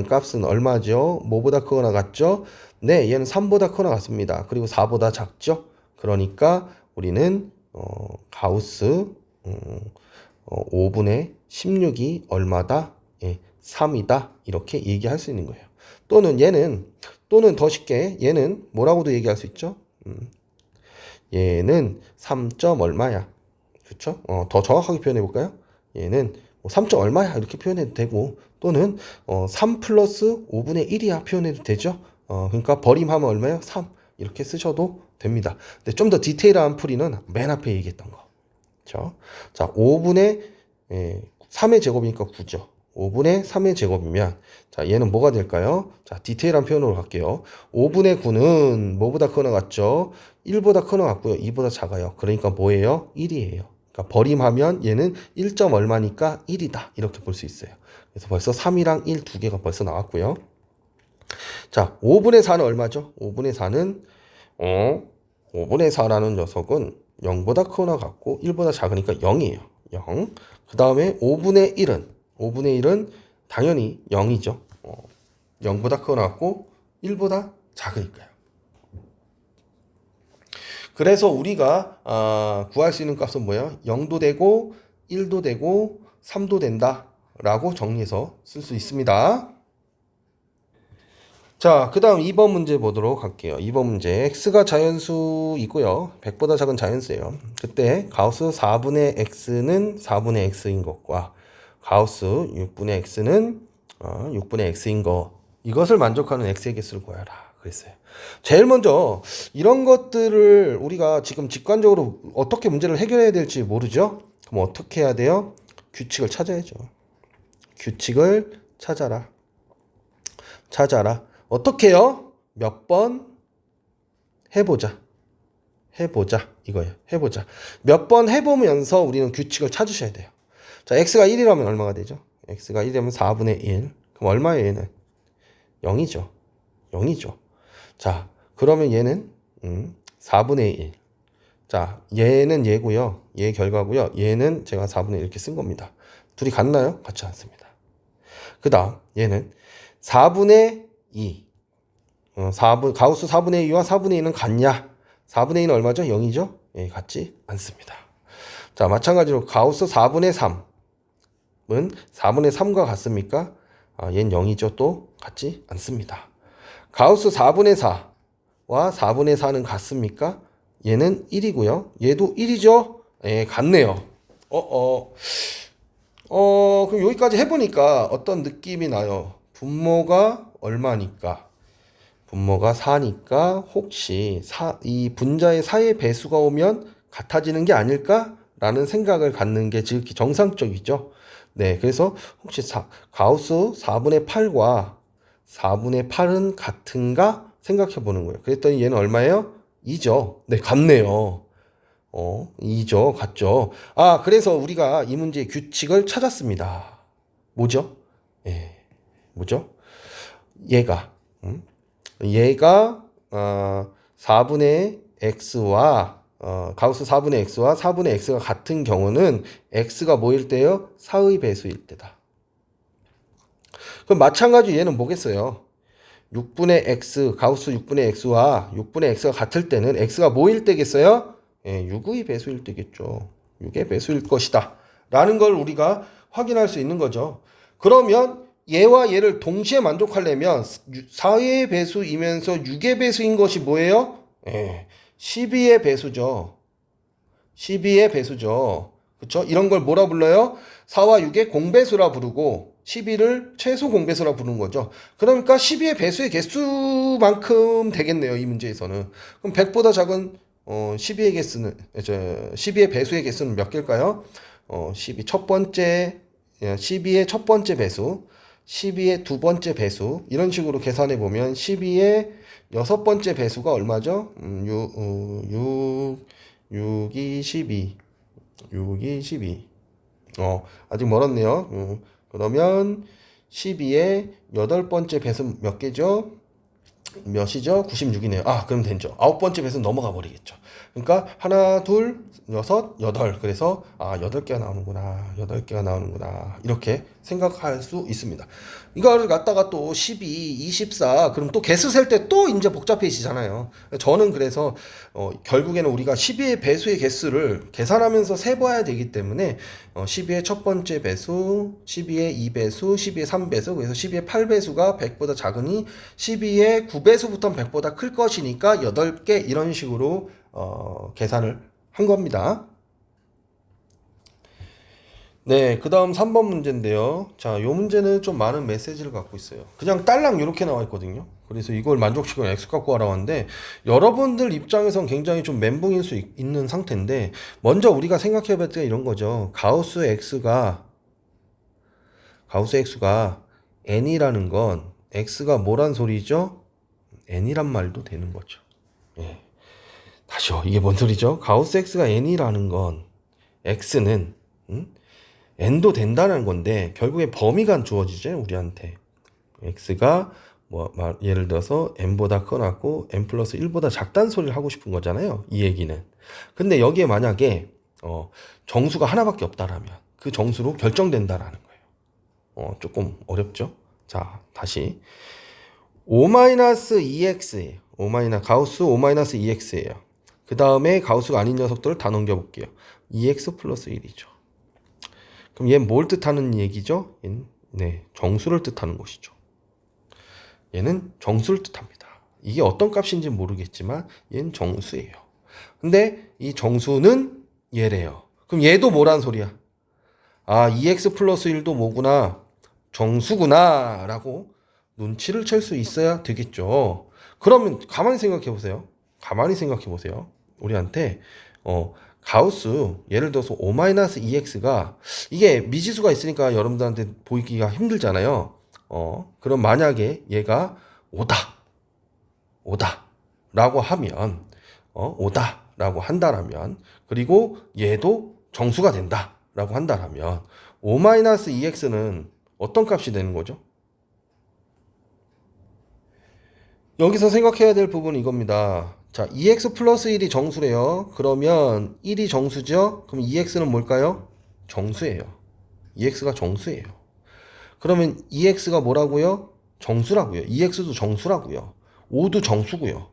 값은 얼마죠? 뭐보다 크거나 같죠? 네, 얘는 3보다 크거나 같습니다. 그리고 4보다 작죠? 그러니까 우리는 가우스 5분의 16이 얼마다? 예, 3이다. 이렇게 얘기할 수 있는 거예요. 또는 더 쉽게 얘는 뭐라고도 얘기할 수 있죠? 얘는 3점 얼마야. 그렇죠? 더 정확하게 표현해 볼까요? 얘는 3점 얼마야 이렇게 표현해도 되고, 또는 3 플러스 5분의 1이야 표현해도 되죠? 그러니까 버림하면 얼마예요? 3 이렇게 쓰셔도 됩니다. 근데 좀 더 디테일한 풀이는 맨 앞에 얘기했던 거. 그렇죠? 자, 5분의 3의 제곱이니까 9죠. 5분의 3의 제곱이면, 자, 얘는 뭐가 될까요? 자, 디테일한 표현으로 갈게요. 5분의 9는 뭐보다 크거나 같죠? 1보다 크거나 같고요. 2보다 작아요. 그러니까 뭐예요? 1이에요. 그러니까 버림하면 얘는 1점 얼마니까 1이다. 이렇게 볼 수 있어요. 그래서 벌써 3이랑 1 두 개가 벌써 나왔고요. 자, 5분의 4는 얼마죠? 5분의 4는 5분의 4라는 녀석은 0보다 크거나 같고 1보다 작으니까 0이에요. 0. 그 다음에 5분의 1은 당연히 0이죠. 0보다 크거나 같고 1보다 작으니까요. 그래서 우리가 구할 수 있는 값은 뭐예요? 0도 되고 1도 되고 3도 된다 라고 정리해서 쓸 수 있습니다. 자, 그 다음 2번 문제 보도록 할게요. 2번 문제. x가 자연수이고요. 100보다 작은 자연수예요. 그때 가우스 4분의 x는 4분의 x인 것과 가우스 6분의 x는 6분의 x인 것, 이것을 만족하는 x의 개수를 구하라 그랬어요. 제일 먼저 이런 것들을 우리가 지금 직관적으로 어떻게 문제를 해결해야 될지 모르죠? 그럼 어떻게 해야 돼요? 규칙을 찾아야죠. 규칙을 찾아라. 어떻게 해요? 몇 번 해보자. 이거예요. 해보자. 몇 번 해보면서 우리는 규칙을 찾으셔야 돼요. 자, x가 1이라면 얼마가 되죠? x가 1이라면 4분의 1. 그럼 얼마예요, 얘는? 0이죠. 자, 그러면 얘는 4분의 1. 자, 얘는 얘고요. 얘 결과고요. 얘는 제가 4분의 1 이렇게 쓴 겁니다. 둘이 같나요? 같지 않습니다. 그 다음 얘는 4분의 2. 가우스 4분의 2와 4분의 2는 같냐? 4분의 2는 얼마죠? 0이죠? 예, 같지 않습니다. 자, 마찬가지로 가우스 4분의 3은 4분의 3과 같습니까? 얘는 0이죠. 또 같지 않습니다. 가우스 4분의 4와 4분의 4는 같습니까? 얘는 1이고요. 얘도 1이죠? 예, 같네요. 그럼 여기까지 해보니까 어떤 느낌이 나요? 분모가 얼마니까? 분모가 4니까 혹시 이 분자의 4의 배수가 오면 같아지는 게 아닐까? 라는 생각을 갖는 게 지극히 정상적이죠. 네, 그래서 혹시 가우스 4분의 8과 4분의 8은 같은가? 생각해 보는 거예요. 그랬더니 얘는 얼마예요? 2죠. 네, 같네요. 2죠. 같죠. 그래서 우리가 이 문제의 규칙을 찾았습니다. 뭐죠? 예, 뭐죠? 얘가 4분의 x와 가우스 4분의 x와 4분의 x가 같은 경우는 x가 뭐일 때요? 4의 배수일 때다. 그럼 마찬가지로 얘는 뭐겠어요? 6분의 x, 가우스 6분의 x와 6분의 x가 같을 때는 x가 뭐일 때겠어요? 예, 6의 배수일 때겠죠. 6의 배수일 것이다 라는 걸 우리가 확인할 수 있는 거죠. 그러면 얘와 얘를 동시에 만족하려면 4의 배수이면서 6의 배수인 것이 뭐예요? 예, 12의 배수죠. 12의 배수죠. 그렇죠? 이런 걸 뭐라 불러요? 4와 6의 공배수라 부르고 12를 최소 공배수라 부르는 거죠. 그러니까 12의 배수의 개수만큼 되겠네요. 이 문제에서는. 그럼 100보다 작은 12의 개수는 12의 배수의 개수는 몇 개일까요? 12 첫 번째 12의 첫 번째 배수, 12의 두 번째 배수 이런 식으로 계산해 보면 12의 여섯 번째 배수가 얼마죠? 6이 12 6이 12 아직 멀었네요. 그러면 12의 여덟 번째 배수 몇 개죠? 몇이죠? 96이네요. 그럼 되죠. 아홉 번째 배수 넘어가 버리겠죠. 그러니까 하나, 둘, 여섯, 여덟. 그래서 여덟 개가 나오는구나. 여덟 개가 나오는구나. 이렇게 생각할 수 있습니다. 이걸 갖다가 또 12, 24 그럼 또 개수 셀 때 또 이제 복잡해지잖아요. 저는 그래서 결국에는 우리가 12의 배수의 개수를 계산하면서 세봐야 되기 때문에 12의 첫 번째 배수, 12의 2배수, 12의 3배수, 그래서 12의 8배수가 100보다 작으니 12의 9배수부터는 100보다 클 것이니까 8개 이런 식으로 계산을 한 겁니다. 네, 그 다음 3번 문제인데요. 자, 요 문제는 좀 많은 메시지를 갖고 있어요. 그냥 딸랑 이렇게 나와 있거든요. 그래서 이걸 만족시키고 X 갖고 하라고 하는데, 여러분들 입장에선 굉장히 좀 멘붕일 수 있는 상태인데, 먼저 우리가 생각해 볼 때 이런 거죠. 가우스 X가 N이라는 건 X가 뭐란 소리죠? N이란 말도 되는 거죠. 예. 다시요. 이게 뭔 소리죠? 가우스 X가 N이라는 건 X는 n도 된다는 건데 결국에 범위가 주어지죠 우리한테. x가 예를 들어서 n보다 커놨고 n 플러스 1보다 작다는 소리를 하고 싶은 거잖아요. 이 얘기는. 근데 여기에 만약에 정수가 하나밖에 없다라면 그 정수로 결정된다라는 거예요. 조금 어렵죠. 자, 다시 5-2x예요. 가우스 5-2x예요. 그 다음에 가우스가 아닌 녀석들을 다 넘겨볼게요. 2x 플러스 1이죠. 그럼 얘는 뭘 뜻하는 얘기죠? 얘는 정수를 뜻하는 것이죠. 얘는 정수를 뜻합니다. 이게 어떤 값인지 모르겠지만 얘는 정수예요. 근데 이 정수는 얘래요. 그럼 얘도 뭐란 소리야? 2x 플러스 1도 뭐구나? 정수구나 라고 눈치를 챌 수 있어야 되겠죠. 그러면 가만히 생각해 보세요. 우리한테 가우스 예를 들어서 5-2x가 이게 미지수가 있으니까 여러분들한테 보이기가 힘들잖아요. 그럼 만약에 얘가 5다 라고 하면 5다 라고 한다라면 그리고 얘도 정수가 된다 라고 한다라면 5-2x는 어떤 값이 되는 거죠? 여기서 생각해야 될 부분은 이겁니다. 자, 2x 플러스 1이 정수래요. 그러면 1이 정수죠? 그럼 2x는 뭘까요? 정수예요. 2x가 정수예요. 그러면 2x가 뭐라고요? 정수라고요. 2x도 정수라고요. 5도 정수고요.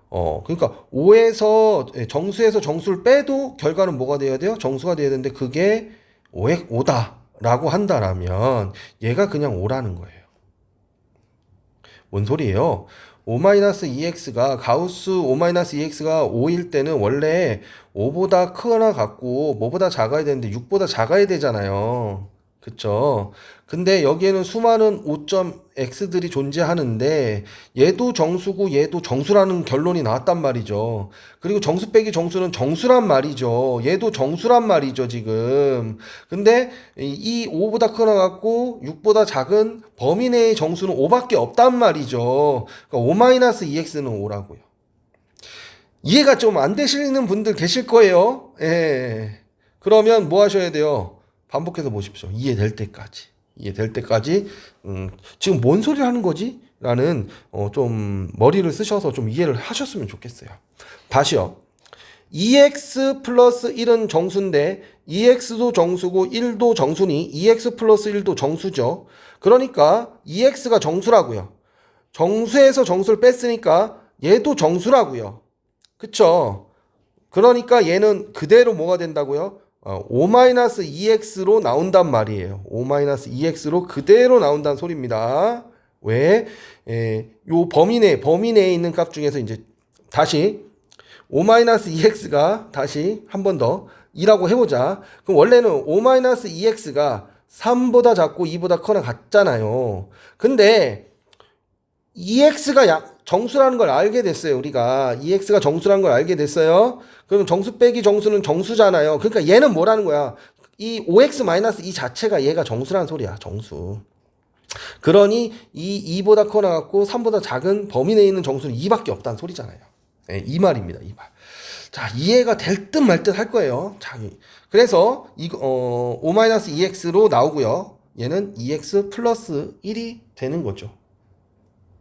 그러니까 5에서 정수에서 정수를 빼도 결과는 뭐가 돼야 돼요? 정수가 돼야 되는데 그게 5다라고 한다라면 얘가 그냥 5라는 거예요. 뭔 소리예요? 5-2x가 가우스 5-2x가 5일 때는 원래 5보다 크거나 같고 뭐보다 작아야 되는데 6보다 작아야 되잖아요. 그쵸? 근데 여기에는 수많은 5.x들이 존재하는데 얘도 정수고 얘도 정수라는 결론이 나왔단 말이죠. 그리고 정수 빼기 정수는 정수란 말이죠. 얘도 정수란 말이죠, 지금. 근데 이 5보다 크거나 같고 6보다 작은 범위 내의 정수는 5밖에 없단 말이죠. 그러니까 5-2x는 5라고요. 이해가 좀 안 되시는 분들 계실 거예요. 예. 그러면 뭐 하셔야 돼요? 반복해서 보십시오. 이해될 때까지. 지금 뭔 소리를 하는 거지? 라는 좀 머리를 쓰셔서 좀 이해를 하셨으면 좋겠어요. 다시요. 2x 플러스 1은 정수인데 2x도 정수고 1도 정수니 2x 플러스 1도 정수죠. 그러니까 2x가 정수라고요. 정수에서 정수를 뺐으니까 얘도 정수라고요. 그쵸? 그러니까 얘는 그대로 뭐가 된다고요? 5-2x로 나온단 말이에요. 5-2x로 그대로 나온다는 소리입니다. 왜? 요 범위 내에 있는 값 중에서 이제 다시 5-2x가 다시 한 번 더 2라고 해보자. 그럼 원래는 5-2x가 3보다 작고 2보다 커나 같잖아요. 근데 EX가 정수라는 걸 알게 됐어요. 우리가 EX가 정수라는 걸 알게 됐어요. 그럼 정수 빼기 정수는 정수잖아요. 그러니까 얘는 뭐라는 거야? 이 OX 마이너스 이 자체가 얘가 정수라는 소리야. 정수. 그러니 이 2보다 커 나갔고 3보다 작은 범위 내에 있는 정수는 2밖에 없다는 소리잖아요. 네, 이 말입니다. 이 말. 자, 이해가 될 듯 말 듯 할 거예요. 자, 그래서 이거 5-2x로 나오고요. 얘는 2x 플러스 1이 되는 거죠.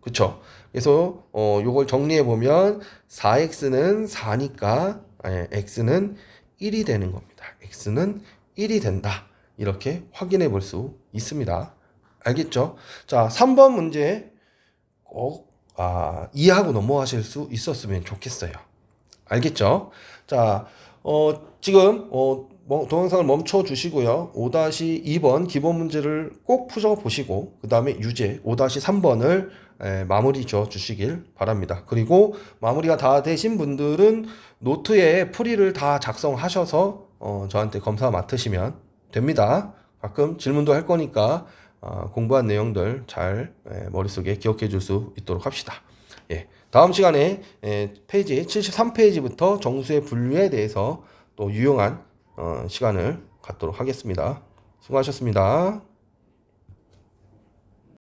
그쵸? 그래서 요걸 정리해 보면 4x는 4니까 x는 1이 되는 겁니다. x는 1이 된다. 이렇게 확인해 볼 수 있습니다. 알겠죠? 자, 3번 문제 꼭 이해하고 넘어가실 수 있었으면 좋겠어요. 알겠죠? 자, 지금 동영상을 멈춰 주시고요. 5-2번 기본 문제를 꼭 풀어 보시고 그 다음에 유제 5-3번을 마무리 지어 주시길 바랍니다. 그리고 마무리가 다 되신 분들은 노트에 풀이를 다 작성하셔서 저한테 검사 맡으시면 됩니다. 가끔 질문도 할 거니까 공부한 내용들 잘 머릿속에 기억해 줄 수 있도록 합시다. 예. 다음 시간에 페이지 73페이지부터 정수의 분류에 대해서 또 유용한 시간을 갖도록 하겠습니다. 수고하셨습니다.